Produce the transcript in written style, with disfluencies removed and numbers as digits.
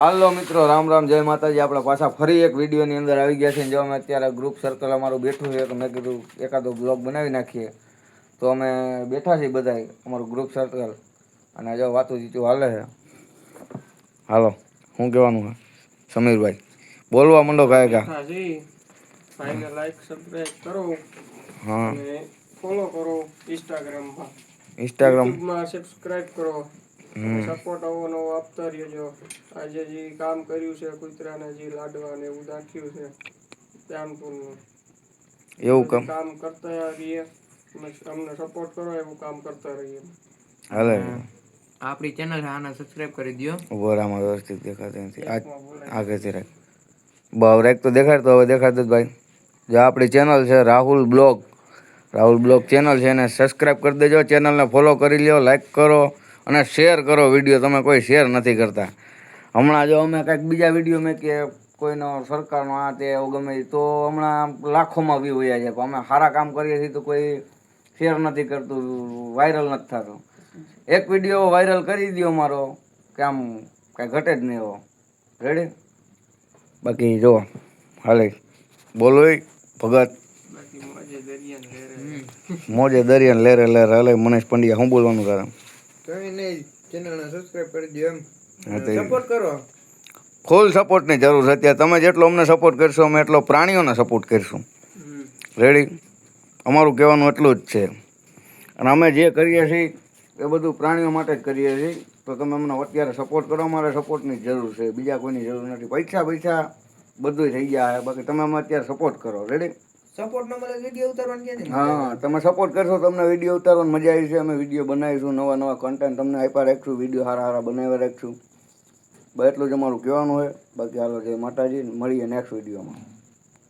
હાલો મિત્રો, રામ રામ, જય માતાજી. આપણે પાછા ફરી એક વિડીયોની અંદર આવી ગયા છે. જો અમે અત્યારે ગ્રુપ સર્કલ અમારું બેઠું છે તો મેં કીધું એકાદો બ્લોગ બનાવી નાખીએ. તો અમે બેઠા છીએ બધા અમારું ગ્રુપ સર્કલ, અને જો વાતું જીતું હાલે છે. હાલો, શું કહેવાનું છે સમીરભાઈ? બોલવા માંડો ગાયકા. ભાઈને લાઈક સબસ્ક્રાઇબ કરો હા, અને ફોલો કરો ઇન્સ્ટાગ્રામમાં, ઇન્સ્ટાગ્રામ. યુટ્યુબમાં સબસ્ક્રાઇબ કરો અને સપોર્ટ આવો નવો આપતા રહેજો. આજે જે કામ કર્યું છે કૂતરાને જે લાડવાને એવું નાખ્યું છે ધ્યાનપુરનું, એ એવું બધું કામ કરતા રહીએ. અમને સપોર્ટ કરો એવું કામ કરતા રહીએ. હાલે આપણી ચેનલ છે, આને સબસ્ક્રાઇબ કરી દો. ઉભોરામાં વ્યવસ્થિત દેખાતી નથી. એકમાં બોલાય આગળથી રાખ. બાવરેક તો દેખાડતો, હવે દેખાડતો જ ભાઈ. જો આપણી ચેનલ છે રાહુલ બ્લોગ ચેનલ છે, એને સબસ્ક્રાઇબ કરી દેજો. ચેનલને ફોલો કરી લ્યો, લાઈક કરો અને શેર કરો વિડીયો. તમે કોઈ શેર નથી કરતા. હમણાં જો અમે કંઈક બીજા વિડીયો મેં કે કોઈનો સરકારનો આ તે એવું ગમે તો હમણાં લાખોમાં વ્યૂ વયા જાય, પણ અમે સારા કામ કરીએ છીએ તો કોઈ શેર નથી કરતું, વાયરલ નથી થતું. એક વિડીયો વાયરલ કરી દો મારો કે આમ કાંઈ ઘટે જ નહીં એવો. રેડી? બાકી જો હાલે બોલો ભગત. બાકી મોજે દરિયાને લેરે મોજે દરિયાને લેરે લેરે હાલે. મનેશ પંડ્યા, શું બોલવાનું કારણ? કઈ નહીં, ચેનલને સબસ્ક્રાઇબ કરી દો, એમ હા તો સપોર્ટ કરો. ફૂલ સપોર્ટની જરૂર છે અત્યારે. તમે જેટલો અમને સપોર્ટ કરશો અમે એટલો પ્રાણીઓને સપોર્ટ કરીશું. રેડી? અમારું કહેવાનું એટલું જ છે. અને અમે જે કરીએ છીએ એ બધું પ્રાણીઓ માટે જ કરીએ છીએ. તો તમે અમને અત્યારે સપોર્ટ કરો. અમારે સપોર્ટની જરૂર છે, બીજા કોઈની જરૂર નથી. પૈસા બધું થઈ ગયા છે, બાકી તમે અમે અત્યારે સપોર્ટ કરો. રેડી? સપોર્ટ ન મળે વિડીયો ઉતારવાની ક્યાંથી? હા, તમે સપોર્ટ કરશો તમને વિડીયો ઉતારવાની મજા આવી છે. અમે વિડીયો બનાવીશું, નવા કન્ટેન્ટ તમને આપ્યા રાખશું, વિડીયો સારા બનાવ્યા રાખશું. બસ એટલું જ અમારું કહેવાનું હોય. બાકી હાલો, જય માતાજી, મળીએ નેક્સ્ટ વિડીયોમાં.